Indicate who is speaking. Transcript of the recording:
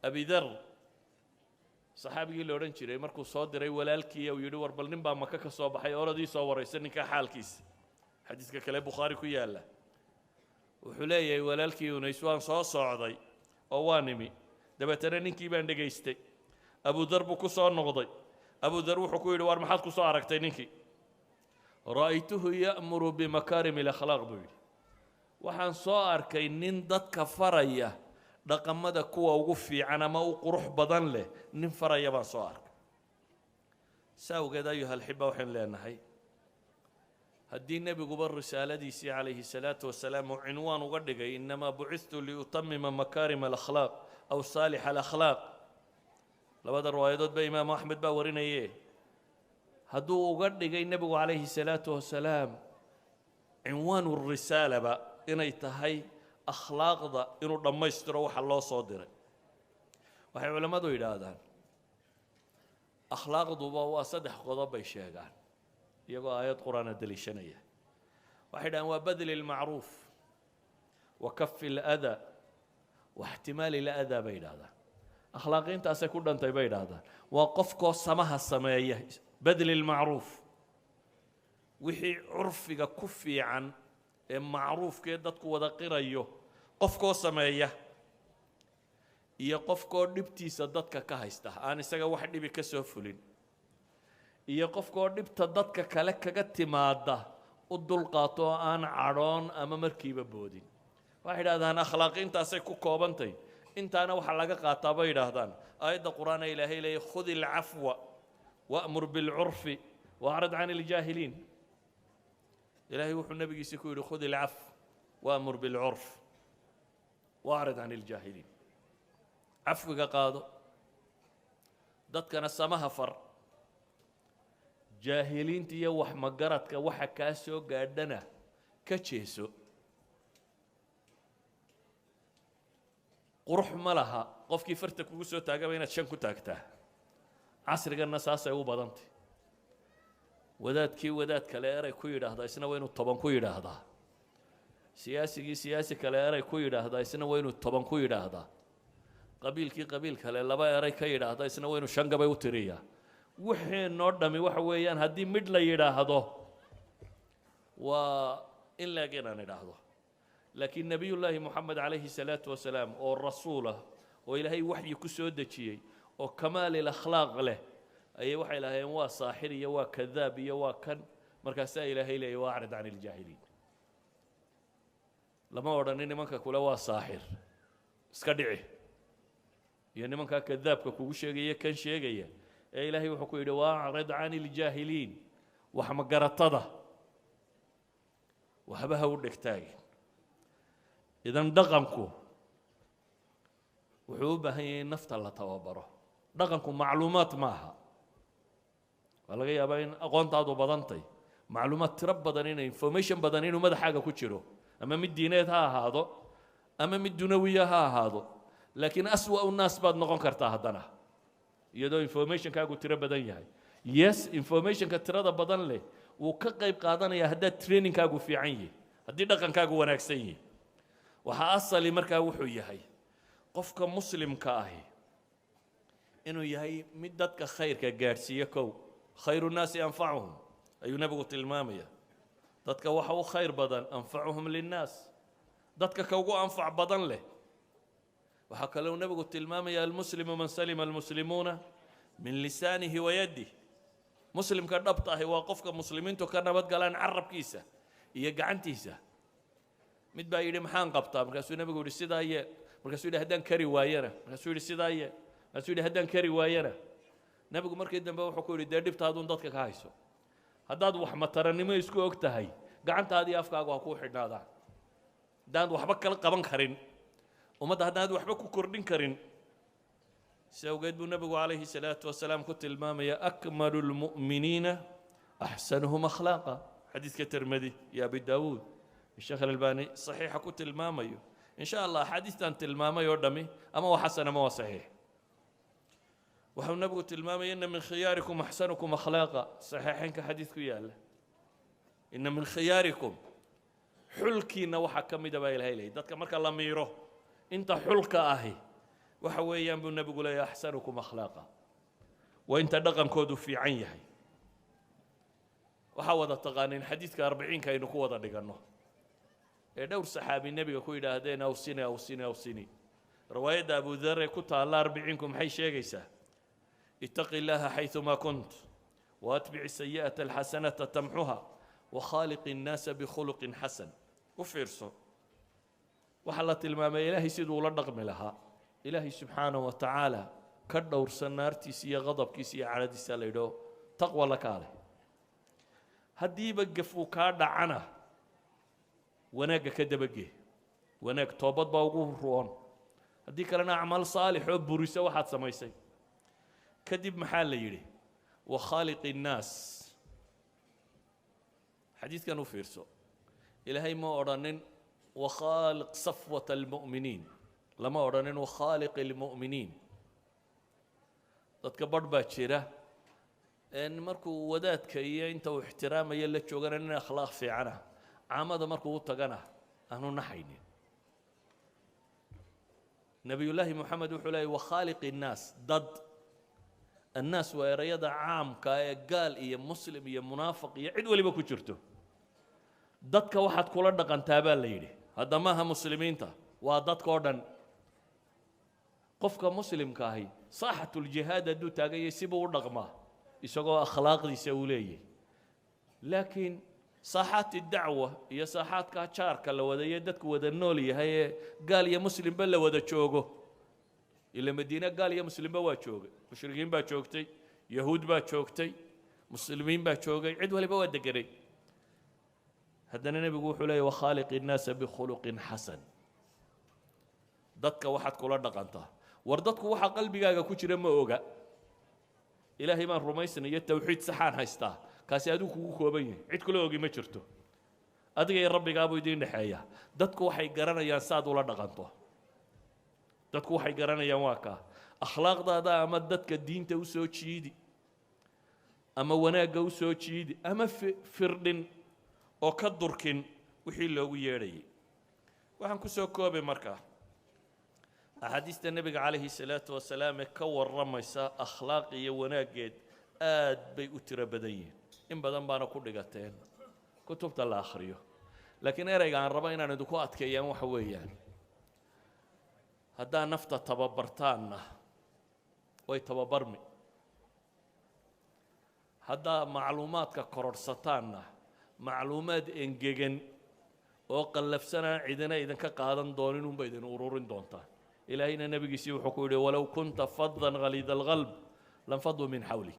Speaker 1: أبي ذر صحابي اللي أورن شري مركو صادر أي ولالكي أو يدور بالنم بمكة صباح يوردي صور يسني كحال كيس حديث كلام بخاري كياله وحلي ولالكي ونيسوان صاعدي أوانمي دبتنا نكي بان دقيستي أبو ذر بكسر نقضي أبو ذر وحكوا يدور محط كسر نكي رأيته يأمر بمكارم الأخلاق بي وحن صار كينين ضد كفرية رقم مدى كوا وقفي عنا ما وقروح بدن له نفرية ما صار ساو قد أيها الحبة وحن لنا هاي هدي النبي قبل رسالة ديسي عليه الصلاة والسلام وعنوان وقدق إنما بعثت لأتمم مكارم الأخلاق أو صالح الأخلاق لبدا الروايات بإمام أحمد باورين إيه هدو وقدق النبي عليه الصلاة والسلام عنوان الرسالة بقى إنay tahay akhlaaqda inuu dhammaystiro waxa loo soo diray waxay culimadu yiraahdaan akhlaaqduba waa saddex qodob bay sheegaan iyagoo aayad quraan daliishanaya waxay dhahan waa badl al-ma'ruf wa kaff al-adha wa ihtimal al-adha bay yiraahdaan akhlaaqintaas ay ku dhantay bay yiraahdaan waa qofkoo samaha sameeya badl al-ma'ruf wixii urfiga ku fiican معروف كي دادكو ودا قرايو قفكو سمايا iyo qofkoo dhibtiisa dadka ka haysta aan isaga wax dhibi ka soo fulin iyo qofkoo dhibta dadka kale kaga timaada u dulqaato aan caroon ama markiiba boodin waxay yiraahdaan akhlaaqintaasay ku koobantay intaana waxa laga qaataa bay yiraahdaan aayada quraana ilaahay leeyahay khudil afwa wa'mur bil urfi wa'rid 'anil jaahiliin إلهي وحو النبي يقول خذ العفو وأمر بالعرف وأعرض عن الجاهلين عفو قاضو ضد كان السماها فر جاهلين تيوح مقرتك وحكاسو قادنا كتشيسو قروح ملها قف كيف فرتك وسو تاقا بين تشنكو تاكتاه عصر قلنا ساسا وبضنتي wadaadkii wadaad kale eray ku yiraahdo isna waa inuu 10 ku yiraahdo siyaasi kale eray ku yiraahdo isna waa inuu 10 ku yiraahdo qabiil kale laba eray ka yiraahdo isna waa inuu 5 gabay u tiriyaa wixii noo dhami waxa weeyaan hadii mid la yiraahdo waa in la geenan yiraahdo laakiin nabiyullaahi muhammad alayhi salaatu wasalaam oo rasuula oo ilaahay wahyi ku soo dajiyay oo kamaal al akhlaaq leh أي وحي لها يوا صاحر يوا كذاب يوا كن مركز إلهي لي واعرض عن الجاهلين لما ورني منك كلا وا صاحر اسكدعي يعني منك كذاب كوكو شيء كان شيء إلهي وحكوا يدوا واعرض عن الجاهلين وحمقرتضه وهبها ودك تاجي إذا دقنكو وحوبه هي نفط الله توابره دقنكو معلومات معها walaga yaabaa in aqoontaadu badantay macluumaad tiro badan in information badan inuu madaxaaga ku jiro ama mid diineed ha ahaado ama mid dunawiya ha ahaado laakiin aswa naas baad noqon kartaa haddana iyadoo information kaagu tiro badan yahay yes information ka tirada badan leh wuu ka qayb qaadanaya hadda training kaagu fiican yahay haddii dhaqankaagu wanaagsan yahay waxa asali markaa wuxuu yahay qofka muslimka ahi inuu yahay mid dadka khayrka gaarsiiyo kow خير الناس أنفعهم أي نبغى تلمامية ضدك وحو خير بدن أنفعهم للناس ضدك كوجو أنفع بدن له وحكى لو نبغى تلمامية المسلم من سلم المسلمون من لسانه ويده مسلم كربطه وقفك مسلمين تكرنا بدقلان عرب كيسة يجعنتيسة متبا يدي محان قبطة مركزوا نبغى السداية مركزوا هدان كري وايرة مركزوا السداية مركزوا هدان كري وايرة nabigu markii dambe wuxuu ku yiri deedibtaadu dadka ka hayso haddaad wax mataranimo isku ogtahay gacantaadii afkaagu ha ku xidhnaadaan dad waxba kala qaban karin umada haddaad waxba ku kordhin karin sawgeed buu nabigu alayhi salaatu wasalaam ku tilmaamaya akmalul mu'minina ahsanuhum akhlaqa xadiiska tirmidhi ya abi daawud الشيخ الألباني صحيح كنت الماميو إن شاء الله حديث أنت الماميو دمي أما هو حسن ما هو صحيح وحو نبغى تلمامي إن من خياركم أحسنكم أخلاقا صحيحين كحديث كياله إن من خياركم حلكي نوحا كمي دبا إلهي لي دادك مركا الله ميرو إنت حلك أهي waxa weeyaan buu nebigu leeyahay axsanukum akhlaaqa waa inta dhaqankoodu fiican yahay waxaa wada taqaanin xadiidka 40 aynu ku wada dhiganno ee dhowr saxaabi nebiga ku yidhaahdeen awsini awsini awsini riwaayadda abu dar ee ku taalla 40ku maxay sheegaysaa ittaqi illaaha xayثumaa kunt waatbici الsayi'ata alxasanata tamxuha wakhaaliqi الnaasa bikhuluqin xasan u fiirso waxaa la tilmaamay ilaahay siduu ula dhaqmi lahaa ilaahay subxaanahu wa tacaala ka dhowrsan naartiisa iyo qadabkiisa iyo cadhadiisa la yidhao taqwa la kaale haddiiba gaf uu kaa dhacana wanaagga ka dabagee wanaag toobad baa ugu roon haddii kalena acmaal saalix oo burisa waxaad samaysay kadib maxaa la yidhi wakhaaliqi innaas xadiidkan u fiirso ilaahay ma odhanin wakhaaliq safwata almu'miniin lama odhanin wakhaaliqi almu'miniin dadka badh baa jira markuu wadaadka iyo inta uu ixtiraamaya la joogana nin akhlaaq fiicana caamada markuu u tagana aanu naxaynin nabiyullaahi moxamed wuxuu leeyay wakhaaliqi innaas dad annaas waa erayada caamka ee gaal iyo muslim iyo munaafiq iyo cid waliba ku jirto dadka waxaad kula dhaqantaa baa la yidhi hadda maaha muslimiinta waa dadka oo dhan qofka muslimka ahi saaxatuljihaad hadduu taaganyay sibuu u dhaqmaa isagoo akhlaaqdiisa uu leeyahy laakiin saaxaati dacwa iyo saaxaadka jaarka la wadayo dadku wada nool yahay ee gaal iyo muslimba la wada joogo ila madiina gaal iyo muslimba waa joogay mushrikiin baa joogtay yahuud baa joogtay muslimiin baa joogay cid waliba waa deganay haddana nebigu wuxuu leeyahy wakhaaliqi innaasa bikhuluqin xasan dadka waxaad kula dhaqantaa war dadku waxa qalbigaaga ku jira ma oga ilaahay baan rumaysanayo tawxiid saxaan haystaa kaasi adigu kugu kooban yahay cid kula ogi ma jirto adiga iyo rabbigaabuu idiin dhexeeya dadku waxay garanayaan saad ula dhaqanto dadku waxay garanayaan waa kaa akhlaaqdaada ama dadka diinta u soo jiidi ama wanaagga u soo jiidi ama firdhin oo ka durkin wixii loogu yeedhayay waxaan ku soo koobay markaa axaadiista nebiga calayhi salaatu wasalaam ee ka warramaysa akhlaaq iyo wanaaggeed aad bay u tiro badan yihiin in badan baana ku dhigateen kutubta la akhriyo laakiin erayga aan rabo inaan idinku adkeeyaan waxa weeyaan haddaa nafta tababartaanna way tababarmi haddaa macluumaadka kororhsataanna macluumaad engegan oo qallafsanaan cidina idinka qaadan doonin unba idin ururin doontaan ilaahayna nebigiisii wuxuu ku yidhi walow kunta fadan haliida alqalb lanfaduu min xawlik